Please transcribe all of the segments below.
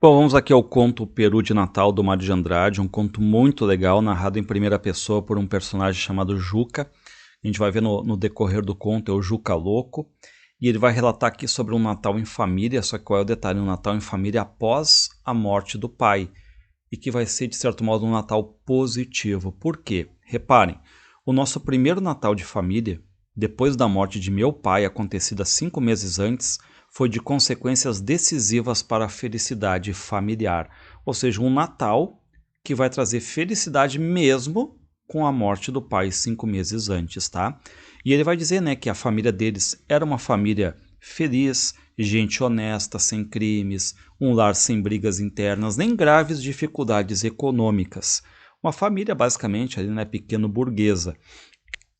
Bom, vamos aqui ao conto O Peru de Natal, do Mário de Andrade, um conto muito legal, narrado em primeira pessoa por um personagem chamado Juca. A gente vai ver no decorrer do conto, é o Juca Louco, e ele vai relatar aqui sobre um Natal em família, só que qual é o detalhe? Um Natal em família após a morte do pai, e que vai ser, de certo modo, um Natal positivo. Por quê? Reparem, o nosso primeiro Natal de família, depois da morte de meu pai, acontecida 5 meses antes, foi de consequências decisivas para a felicidade familiar. Ou seja, um Natal que vai trazer felicidade mesmo com a morte do pai 5 meses antes, tá? E ele vai dizer, né, que a família deles era uma família feliz, gente honesta, sem crimes, um lar sem brigas internas, nem graves dificuldades econômicas. Uma família basicamente ali, né, pequeno burguesa.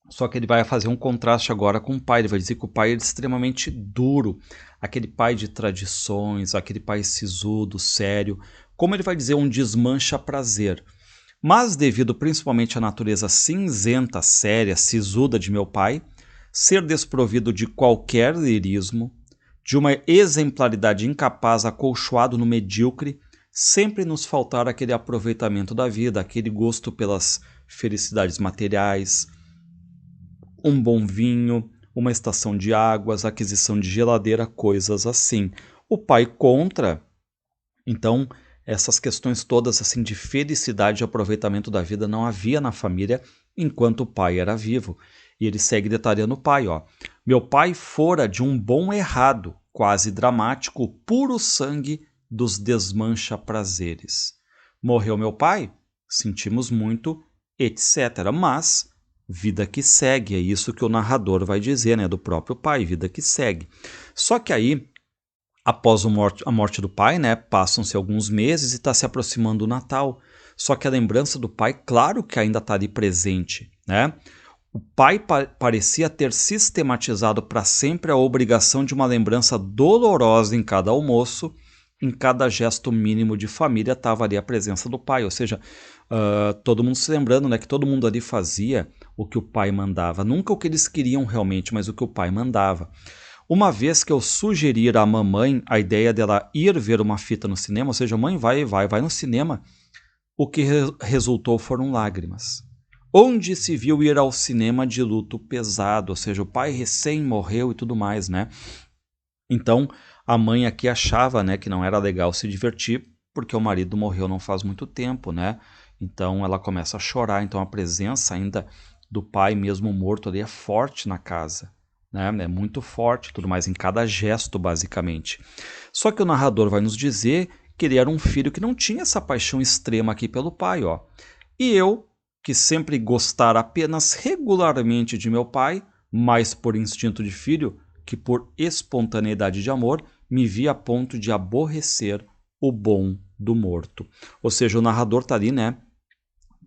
Só que ele vai fazer um contraste agora com o pai. Ele vai dizer que o pai é extremamente duro, aquele pai de tradições, aquele pai sisudo, sério. Como ele vai dizer, um desmancha prazer. Mas devido principalmente à natureza cinzenta, séria, sisuda de meu pai, ser desprovido de qualquer lirismo, de uma exemplaridade incapaz acolchoado no medíocre, sempre nos faltar aquele aproveitamento da vida, aquele gosto pelas felicidades materiais, um bom vinho, uma estação de águas, aquisição de geladeira, coisas assim. O pai contra, então, essas questões todas assim de felicidade e aproveitamento da vida não havia na família enquanto o pai era vivo. E ele segue detalhando o pai, ó. Meu pai fora de um bom errado, quase dramático, puro sangue dos desmancha prazeres. Morreu meu pai? Sentimos muito, etc. Mas vida que segue, é isso que o narrador vai dizer, né, do próprio pai, vida que segue. Só que aí, após a morte do pai, né, passam-se alguns meses e está se aproximando o Natal. Só que a lembrança do pai, claro que ainda está ali presente, né? O pai parecia ter sistematizado para sempre a obrigação de uma lembrança dolorosa em cada almoço, em cada gesto mínimo de família estava ali a presença do pai, ou seja, todo mundo se lembrando, né, que todo mundo ali fazia o que o pai mandava, nunca o que eles queriam realmente, mas o que o pai mandava. Uma vez que eu sugerir à mamãe a ideia dela ir ver uma fita no cinema, ou seja, mãe, vai no cinema, o que resultou foram lágrimas. Onde se viu ir ao cinema de luto pesado, ou seja, o pai recém morreu e tudo mais, né? Então, a mãe aqui achava, né, que não era legal se divertir, porque o marido morreu não faz muito tempo, né? Então ela começa a chorar, então a presença ainda do pai mesmo morto ali é forte na casa, né? É muito forte, tudo mais em cada gesto, basicamente. Só que o narrador vai nos dizer que ele era um filho que não tinha essa paixão extrema aqui pelo pai, ó. E eu, que sempre gostara apenas regularmente de meu pai, mais por instinto de filho que por espontaneidade de amor, me vi a ponto de aborrecer o bom do morto. Ou seja, o narrador está ali, né,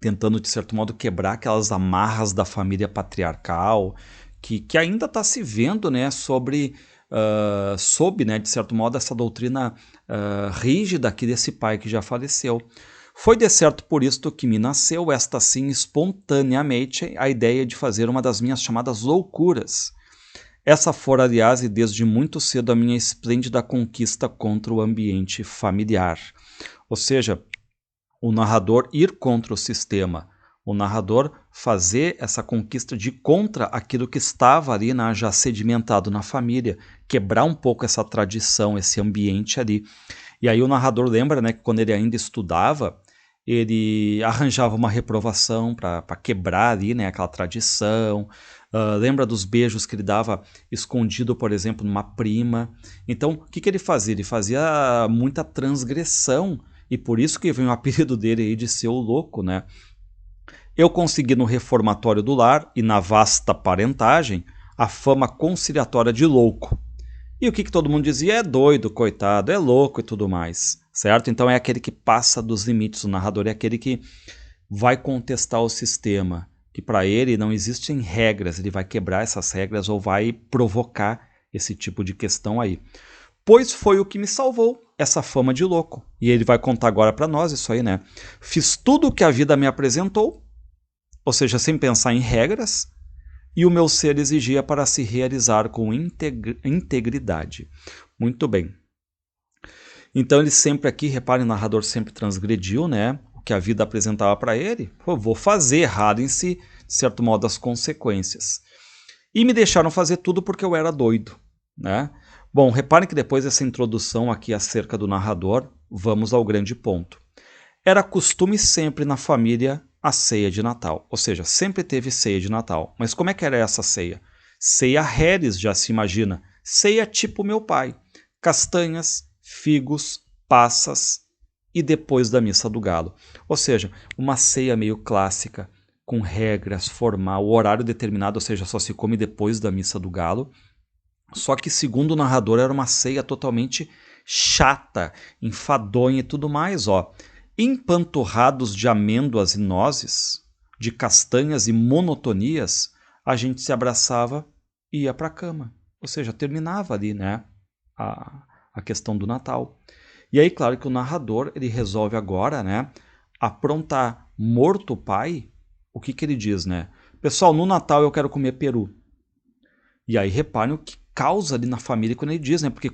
tentando, de certo modo, quebrar aquelas amarras da família patriarcal, que ainda está se vendo, né, sob, né, de certo modo, essa doutrina rígida aqui desse pai que já faleceu. Foi de certo por isto que me nasceu, esta sim espontaneamente, a ideia de fazer uma das minhas chamadas loucuras. Essa fora, aliás, e desde muito cedo a minha esplêndida conquista contra o ambiente familiar. Ou seja, o narrador ir contra o sistema, o narrador fazer essa conquista de contra aquilo que estava ali, né, já sedimentado na família, quebrar um pouco essa tradição, esse ambiente ali. E aí o narrador lembra, né, que quando ele ainda estudava, ele arranjava uma reprovação para quebrar ali, né, aquela tradição. Lembra dos beijos que ele dava escondido, por exemplo, numa prima. Então, o que ele fazia? Ele fazia muita transgressão, e por isso que vem o apelido dele aí de ser o louco, né? Eu consegui no reformatório do lar e na vasta parentagem a fama conciliatória de louco. E o que todo mundo dizia? É doido, coitado, é louco e tudo mais, certo? Então é aquele que passa dos limites, o narrador é aquele que vai contestar o sistema, que para ele não existem regras, ele vai quebrar essas regras ou vai provocar esse tipo de questão aí. Pois foi o que me salvou, essa fama de louco. E ele vai contar agora para nós isso aí, né? Fiz tudo o que a vida me apresentou, ou seja, sem pensar em regras, e o meu ser exigia para se realizar com integridade. Muito bem. Então ele sempre aqui, reparem, o narrador sempre transgrediu, né? O que a vida apresentava para ele. Pô, vou fazer, errado-se, de certo modo, as consequências. E me deixaram fazer tudo porque eu era doido, né? Bom, reparem que depois dessa introdução aqui acerca do narrador, vamos ao grande ponto. Era costume sempre na família a ceia de Natal, ou seja, sempre teve ceia de Natal. Mas como é que era essa ceia? Ceia Heres, já se imagina. Ceia tipo meu pai. Castanhas, figos, passas e depois da missa do galo. Ou seja, uma ceia meio clássica, com regras, formal, horário determinado, ou seja, só se come depois da missa do galo. Só que, segundo o narrador, era uma ceia totalmente chata, enfadonha e tudo mais, ó. Empanturrados de amêndoas e nozes, de castanhas e monotonias, a gente se abraçava e ia para a cama. Ou seja, terminava ali, né, a questão do Natal. E aí, claro que o narrador, ele resolve agora, né, aprontar. Morto o pai, o que ele diz, né? Pessoal, no Natal eu quero comer peru. E aí reparem o que causa ali na família quando ele diz, né? Porque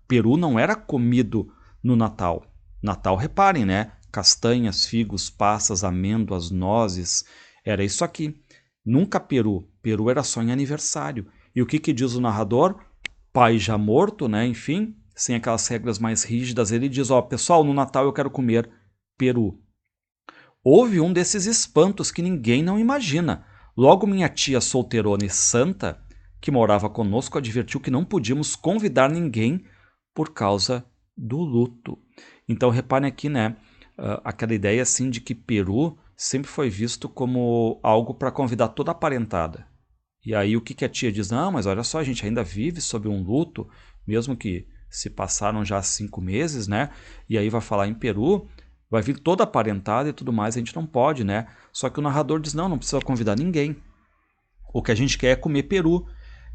peru não era comido no Natal. Natal, reparem, né? Castanhas, figos, passas, amêndoas, nozes. Era isso aqui. Nunca peru. Peru era só em aniversário. E o que diz o narrador? Pai já morto, né? Enfim, sem aquelas regras mais rígidas, ele diz, ó, pessoal, no Natal eu quero comer peru. Houve um desses espantos que ninguém não imagina. Logo minha tia solteirona e santa, que morava conosco, advertiu que não podíamos convidar ninguém por causa do luto. Então reparem aqui, né, aquela ideia assim de que peru sempre foi visto como algo para convidar toda a parentada. E aí o que a tia diz? Não, mas olha só, a gente ainda vive sob um luto, mesmo que se passaram já 5 meses, né? E aí vai falar em peru, vai vir toda a parentada e tudo mais, a gente não pode, né? Só que o narrador diz, não precisa convidar ninguém. O que a gente quer é comer peru,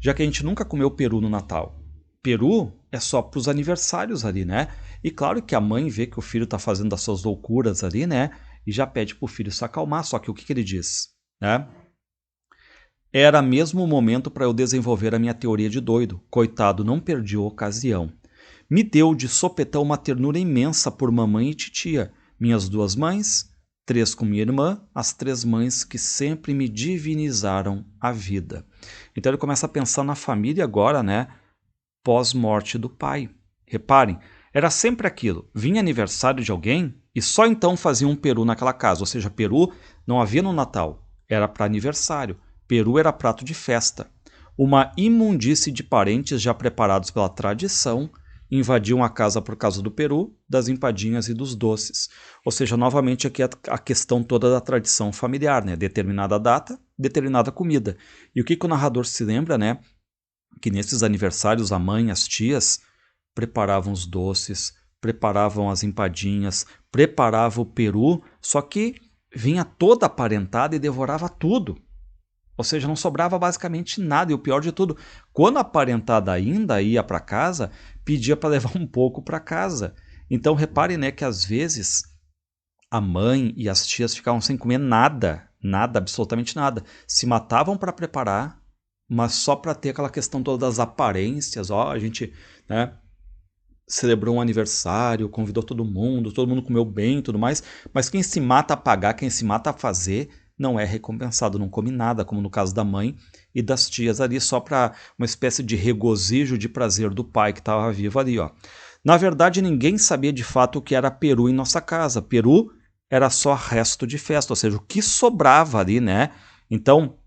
já que a gente nunca comeu peru no Natal. Peru é só para os aniversários ali, né? E claro que a mãe vê que o filho está fazendo as suas loucuras ali, né? E já pede para o filho se acalmar, só que o que ele diz, né? Era mesmo o momento para eu desenvolver a minha teoria de doido. Coitado, não perdi a ocasião. Me deu de sopetão uma ternura imensa por mamãe e titia, minhas 2 mães, 3 com minha irmã, as 3 mães que sempre me divinizaram a vida. Então ele começa a pensar na família agora, né, pós-morte do pai. Reparem, era sempre aquilo, vinha aniversário de alguém e só então fazia um peru naquela casa, ou seja, peru não havia no Natal, era para aniversário. Peru era prato de festa. Uma imundície de parentes já preparados pela tradição invadiam a casa por causa do peru, das empadinhas e dos doces. Ou seja, novamente aqui a questão toda da tradição familiar, né? Determinada data, determinada comida. E o que o narrador se lembra, né? Que nesses aniversários a mãe, as tias, preparavam os doces, preparavam as empadinhas, preparavam o peru, só que vinha toda a parentada e devorava tudo. Ou seja, não sobrava basicamente nada. E o pior de tudo, quando a parentada ainda ia para casa, pedia para levar um pouco para casa. Então reparem, né, que às vezes a mãe e as tias ficavam sem comer nada, absolutamente nada. Se matavam para preparar, mas só para ter aquela questão toda das aparências. Ó, a gente, né, celebrou um aniversário, convidou todo mundo comeu bem e tudo mais. Mas quem se mata a pagar, quem se mata a fazer, não é recompensado, não come nada, como no caso da mãe e das tias ali, só para uma espécie de regozijo, de prazer do pai que estava vivo ali, ó. Na verdade, ninguém sabia de fato o que era peru em nossa casa. Peru era só resto de festa, ou seja, o que sobrava ali, né? Então,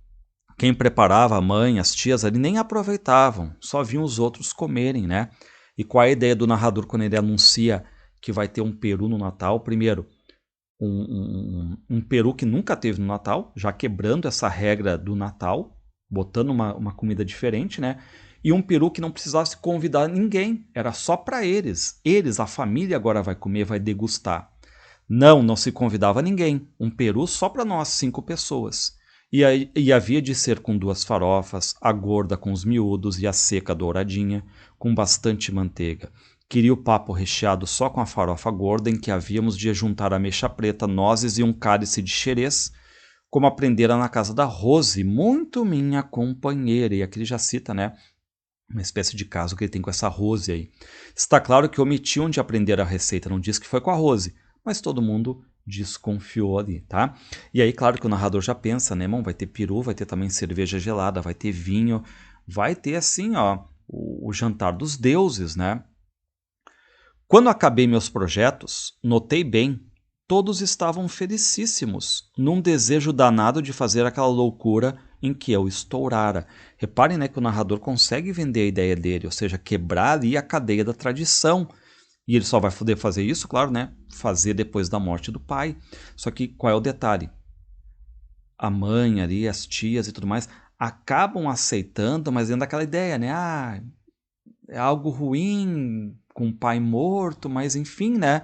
quem preparava, a mãe, as tias ali, nem aproveitavam, só viam os outros comerem, né? E qual é a ideia do narrador quando ele anuncia que vai ter um peru no Natal? Primeiro, um peru que nunca teve no Natal, já quebrando essa regra do Natal, botando uma comida diferente, né? E um peru que não precisasse convidar ninguém, era só para eles. Eles, a família agora vai comer, vai degustar. Não se convidava ninguém. Um peru só para nós, 5 pessoas. E havia de ser com 2 farofas, a gorda com os miúdos e a seca douradinha, com bastante manteiga. Queria o papo recheado só com a farofa gorda, em que havíamos de juntar ameixa preta, nozes e um cálice de xerez, como aprendera na casa da Rose, muito minha companheira. E aqui ele já cita, né, uma espécie de caso que ele tem com essa Rose aí. Está claro que omitiu de aprender a receita, não disse que foi com a Rose, mas todo mundo desconfiou ali, tá? E aí, claro que o narrador já pensa, né, irmão, vai ter peru, vai ter também cerveja gelada, vai ter vinho, vai ter assim, ó, o jantar dos deuses, né? Quando acabei meus projetos, notei bem, todos estavam felicíssimos, num desejo danado de fazer aquela loucura em que eu estourara. Reparem, né, que o narrador consegue vender a ideia dele, ou seja, quebrar ali a cadeia da tradição. E ele só vai poder fazer isso, claro, né, fazer depois da morte do pai. Só que qual é o detalhe? A mãe ali, as tias e tudo mais, acabam aceitando, mas dentro daquela ideia, né, é algo ruim com o pai morto, mas enfim, né,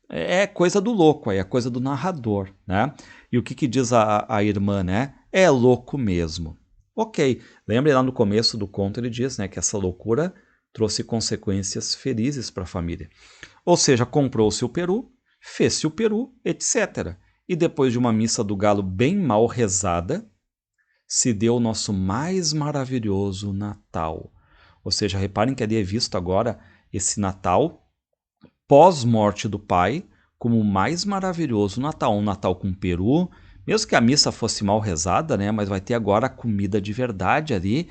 é coisa do louco aí, é coisa do narrador, né? E o que diz a irmã, né? É louco mesmo. Ok, lembre lá no começo do conto ele diz, né, que essa loucura trouxe consequências felizes para a família. Ou seja, comprou-se o peru, fez-se o peru, etc. E depois de uma missa do galo bem mal rezada, se deu o nosso mais maravilhoso Natal. Ou seja, reparem que ali é visto agora esse Natal pós-morte do pai como o mais maravilhoso Natal. Um Natal com peru, mesmo que a missa fosse mal rezada, né? Mas vai ter agora a comida de verdade ali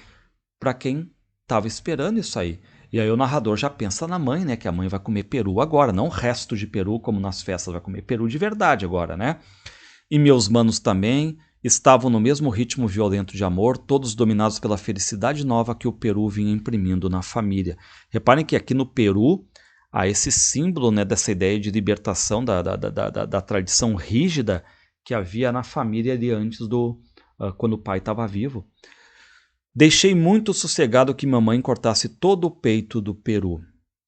para quem estava esperando isso aí. E aí o narrador já pensa na mãe, né? Que a mãe vai comer peru agora, não o resto de peru como nas festas, vai comer peru de verdade agora, né? E meus manos também estavam no mesmo ritmo violento de amor, todos dominados pela felicidade nova que o peru vinha imprimindo na família. Reparem que aqui no Peru há esse símbolo, né, dessa ideia de libertação da tradição rígida que havia na família ali antes quando o pai estava vivo. Deixei muito sossegado que mamãe cortasse todo o peito do peru,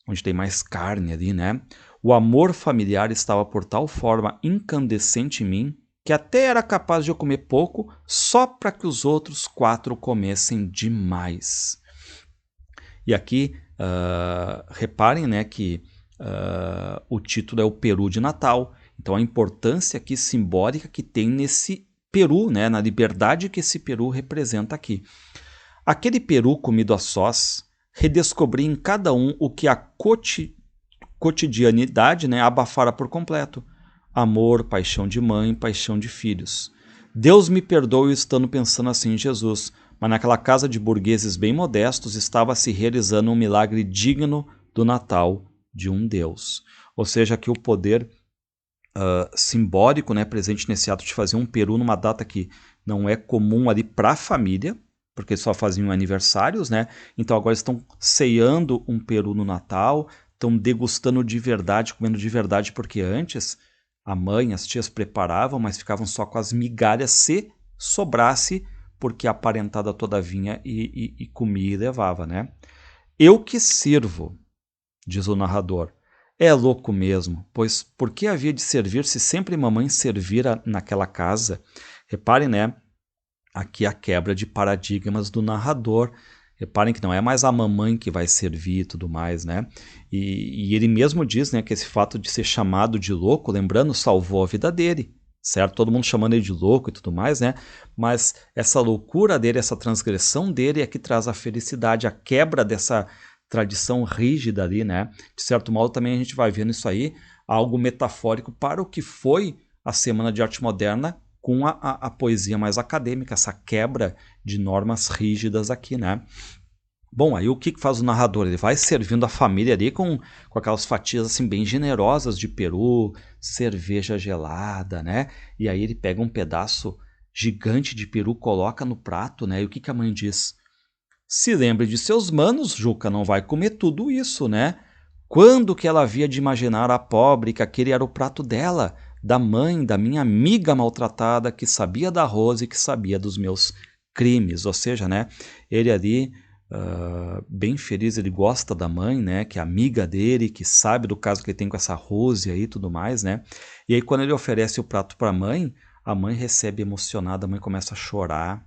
onde tem mais carne ali, né? O amor familiar estava por tal forma incandescente em mim que até era capaz de eu comer pouco só para que os outros 4 comessem demais. E aqui, reparem, né, que o título é o Peru de Natal. Então a importância aqui simbólica que tem nesse peru, né, na liberdade que esse peru representa aqui. Aquele peru comido a sós, redescobri em cada um o que a cotidianidade, né, abafara por completo. Amor, paixão de mãe, paixão de filhos. Deus me perdoe estando pensando assim em Jesus, mas naquela casa de burgueses bem modestos estava se realizando um milagre digno do Natal de um Deus. Ou seja, que o poder simbólico, né, presente nesse ato de fazer um peru numa data que não é comum ali para a família, porque só faziam aniversários, né? Então agora estão ceando um peru no Natal, estão degustando de verdade, comendo de verdade, porque antes a mãe, as tias preparavam, mas ficavam só com as migalhas se sobrasse, porque a parentada toda vinha e comia e levava, né? Eu que sirvo, diz o narrador. É louco mesmo, pois por que havia de servir se sempre mamãe servira naquela casa? Reparem, né? Aqui a quebra de paradigmas do narrador. Reparem que não é mais a mamãe que vai servir e tudo mais, né? E ele mesmo diz, né, que esse fato de ser chamado de louco, lembrando, salvou a vida dele, certo? Todo mundo chamando ele de louco e tudo mais, né? Mas essa loucura dele, essa transgressão dele é que traz a felicidade, a quebra dessa tradição rígida ali, né? De certo modo também a gente vai vendo isso aí, algo metafórico para o que foi a Semana de Arte Moderna com a poesia mais acadêmica, essa quebra de normas rígidas aqui, né? Bom, aí o que faz o narrador? Ele vai servindo a família ali com aquelas fatias assim bem generosas de peru, cerveja gelada, né? E aí ele pega um pedaço gigante de peru, coloca no prato, né? E o que a mãe diz? Se lembre de seus manos, Juca não vai comer tudo isso, né? Quando que ela havia de imaginar a pobre que aquele era o prato dela, da mãe, da minha amiga maltratada, que sabia da Rose e que sabia dos meus crimes? Ou seja, né? Ele ali, bem feliz, ele gosta da mãe, né? Que é amiga dele, que sabe do caso que ele tem com essa Rose aí e tudo mais, né? E aí quando ele oferece o prato para a mãe recebe emocionada, a mãe começa a chorar.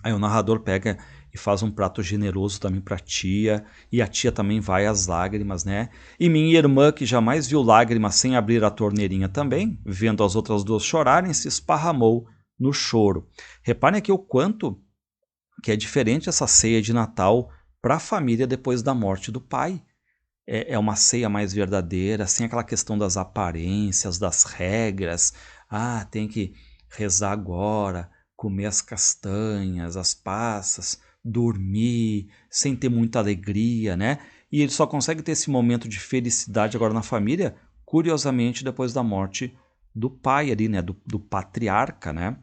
Aí o narrador pega e faz um prato generoso também para a tia, e a tia também vai às lágrimas, né? E minha irmã, que jamais viu lágrimas sem abrir a torneirinha também, vendo as outras duas chorarem, se esparramou no choro. Reparem aqui o quanto que é diferente essa ceia de Natal para a família depois da morte do pai. É uma ceia mais verdadeira, sem aquela questão das aparências, das regras. Ah, tem que rezar agora, comer as castanhas, as passas, dormir, sem ter muita alegria, né? E ele só consegue ter esse momento de felicidade agora na família, curiosamente, depois da morte do pai ali, né? Do patriarca, né?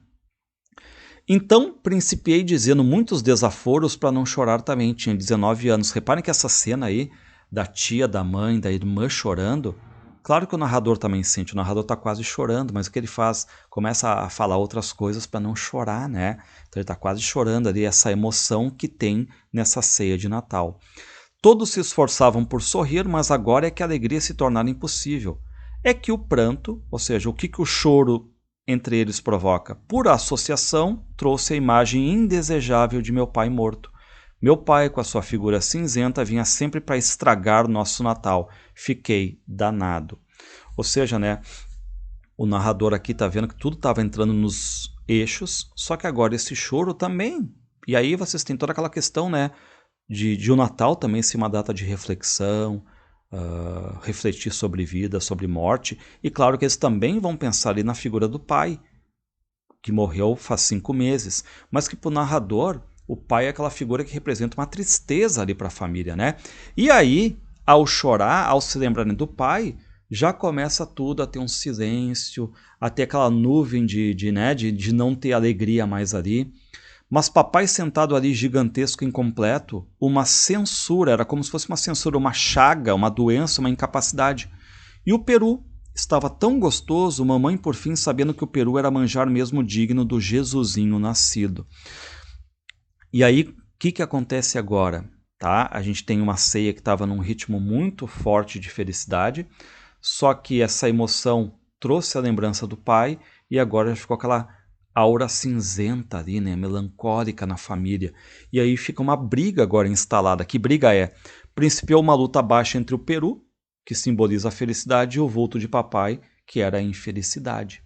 Então, principiei dizendo muitos desaforos para não chorar também. Tinha 19 anos. Reparem que essa cena aí da tia, da mãe, da irmã chorando, claro que o narrador também sente, o narrador está quase chorando, mas o que ele faz? Começa a falar outras coisas para não chorar, né? Então ele está quase chorando ali, essa emoção que tem nessa ceia de Natal. Todos se esforçavam por sorrir, mas agora é que a alegria se tornara impossível. É que o pranto, ou seja, o que o choro entre eles provoca? Por associação, trouxe a imagem indesejável de meu pai morto. Meu pai, com a sua figura cinzenta, vinha sempre para estragar o nosso Natal. Fiquei danado. Ou seja, né, o narrador aqui está vendo que tudo estava entrando nos eixos, só que agora esse choro também. E aí vocês têm toda aquela questão, né, de o Natal também ser uma data de reflexão, refletir sobre vida, sobre morte. E claro que eles também vão pensar ali na figura do pai, que morreu faz 5 meses, mas que para o narrador, o pai é aquela figura que representa uma tristeza ali para a família, né? E aí, ao chorar, ao se lembrarem do pai, já começa tudo a ter um silêncio, a ter aquela nuvem de não ter alegria mais ali. Mas papai sentado ali gigantesco, incompleto, uma censura, era como se fosse uma censura, uma chaga, uma doença, uma incapacidade. E o peru estava tão gostoso, mamãe por fim sabendo que o peru era manjar mesmo digno do Jesusinho nascido. E aí, o que acontece agora? Tá? A gente tem uma ceia que estava num ritmo muito forte de felicidade, só que essa emoção trouxe a lembrança do pai e agora já ficou aquela aura cinzenta ali, né, melancólica na família. E aí fica uma briga agora instalada. Que briga é? Principiou uma luta baixa entre o peru, que simboliza a felicidade, e o vulto de papai, que era a infelicidade.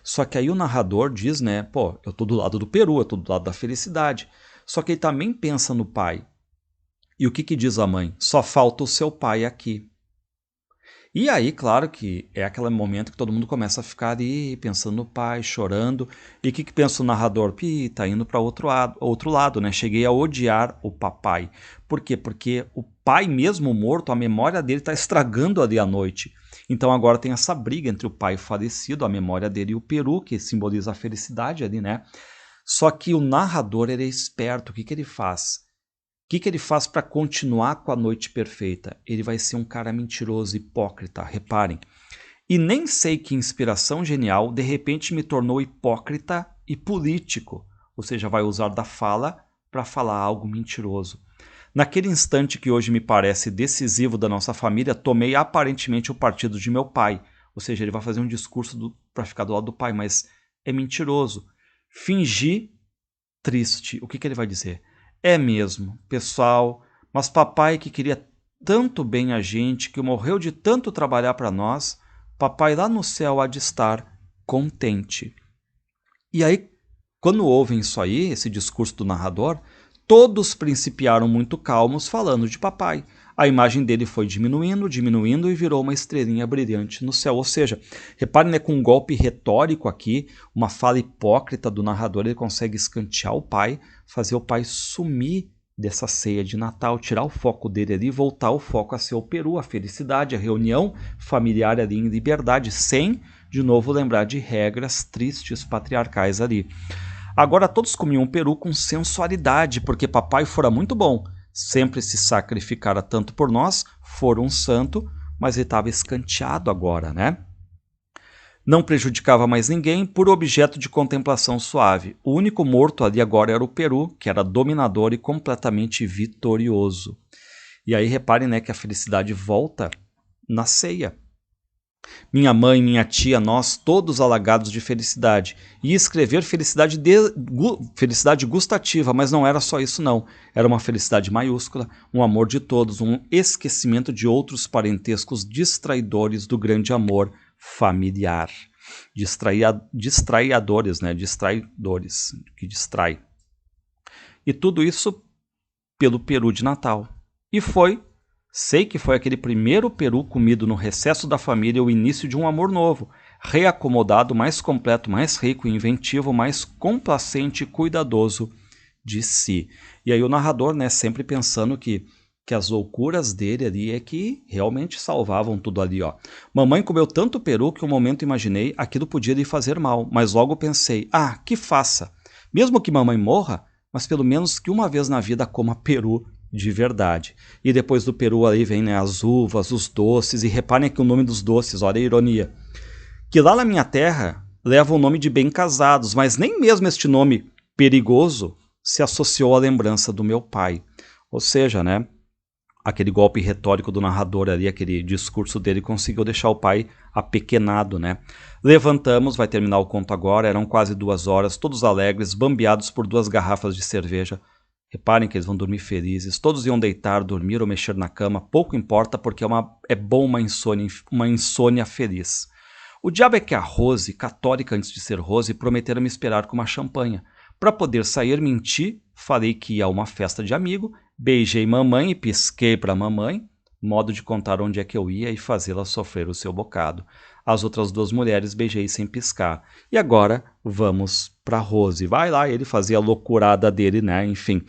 Só que aí o narrador diz, né, pô, eu tô do lado do peru, eu tô do lado da felicidade. Só que ele também pensa no pai. E o que diz a mãe? Só falta o seu pai aqui. E aí, claro que é aquele momento que todo mundo começa a ficar ali pensando no pai, chorando. E o que pensa o narrador? Pi, tá indo para outro lado, né? Cheguei a odiar o papai. Por quê? Porque o pai mesmo morto, a memória dele está estragando ali a noite. Então agora tem essa briga entre o pai falecido, a memória dele, e o peru, que simboliza a felicidade ali, né? Só que o narrador, ele é esperto. O que ele faz? O que ele faz para continuar com a noite perfeita? Ele vai ser um cara mentiroso, hipócrita, reparem. E nem sei que inspiração genial de repente me tornou hipócrita e político. Ou seja, vai usar da fala para falar algo mentiroso. Naquele instante que hoje me parece decisivo da nossa família, tomei aparentemente o partido de meu pai. Ou seja, ele vai fazer um discurso para ficar do lado do pai, mas é mentiroso. Fingi triste. O que ele vai dizer? É mesmo, pessoal, mas papai que queria tanto bem a gente, que morreu de tanto trabalhar para nós, papai lá no céu há de estar contente. E aí, quando ouvem isso aí, esse discurso do narrador, todos principiaram muito calmos falando de papai. A imagem dele foi diminuindo, diminuindo e virou uma estrelinha brilhante no céu. Ou seja, reparem, né, com um golpe retórico aqui, uma fala hipócrita do narrador, ele consegue escantear o pai, fazer o pai sumir dessa ceia de Natal, tirar o foco dele ali e voltar o foco a ser o peru, a felicidade, a reunião familiar ali em liberdade, sem, de novo, lembrar de regras tristes patriarcais ali. Agora todos comiam peru com sensualidade, porque papai fora muito bom, sempre se sacrificara tanto por nós, fora um santo, mas ele estava escanteado agora, né? Não prejudicava mais ninguém, por objeto de contemplação suave. O único morto ali agora era o peru, que era dominador e completamente vitorioso. E aí reparem, né, que a felicidade volta na ceia. Minha mãe, minha tia, nós, todos alagados de felicidade. E escrever felicidade gustativa, mas não era só isso não. Era uma felicidade maiúscula, um amor de todos, um esquecimento de outros parentescos distraidores do grande amor familiar. Distraidores, né? Distraidores, que distrai. E tudo isso pelo peru de Natal. E sei que foi aquele primeiro peru comido no recesso da família o início de um amor novo, reacomodado, mais completo, mais rico, inventivo, mais complacente e cuidadoso de si. E aí o narrador, né, sempre pensando que as loucuras dele ali é que realmente salvavam tudo ali, ó. Mamãe comeu tanto peru que um momento imaginei aquilo podia lhe fazer mal, mas logo pensei, que faça. Mesmo que mamãe morra, mas pelo menos que uma vez na vida coma peru de verdade. E depois do peru aí vem, né, as uvas, os doces, e reparem aqui o nome dos doces, olha a ironia. Que lá na minha terra leva o nome de bem casados, mas nem mesmo este nome perigoso se associou à lembrança do meu pai. Ou seja, né, aquele golpe retórico do narrador ali, aquele discurso dele conseguiu deixar o pai apequenado, né? Levantamos, vai terminar o conto agora, eram quase 2 horas, todos alegres, bambeados por 2 garrafas de cerveja. Reparem que eles vão dormir felizes, todos iam deitar, dormir ou mexer na cama, pouco importa porque é bom uma insônia feliz. O diabo é que a Rose, católica antes de ser Rose, prometera me esperar com uma champanha. Para poder sair, menti, falei que ia a uma festa de amigo, beijei mamãe e pisquei para mamãe, modo de contar onde é que eu ia e fazê-la sofrer o seu bocado. As outras 2 mulheres beijei sem piscar. E agora vamos para Rose. Vai lá, ele fazia a loucurada dele, né? Enfim.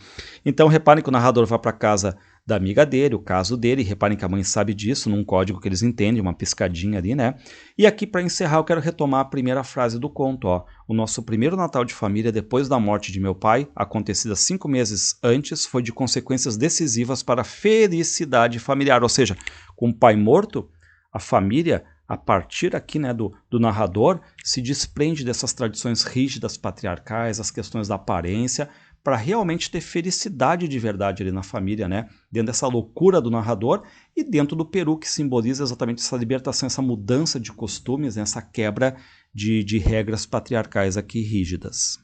Então reparem que o narrador vai para casa da amiga dele, o caso dele. Reparem que a mãe sabe disso, num código que eles entendem, uma piscadinha ali, né? E aqui, para encerrar, eu quero retomar a primeira frase do conto, ó. O nosso primeiro Natal de família, depois da morte de meu pai, acontecida 5 meses antes, foi de consequências decisivas para a felicidade familiar. Ou seja, com o pai morto, a família, a partir aqui, né, do narrador, se desprende dessas tradições rígidas patriarcais, as questões da aparência, para realmente ter felicidade de verdade ali na família, né? Dentro dessa loucura do narrador e dentro do peru, que simboliza exatamente essa libertação, essa mudança de costumes, né? Essa quebra de regras patriarcais aqui rígidas.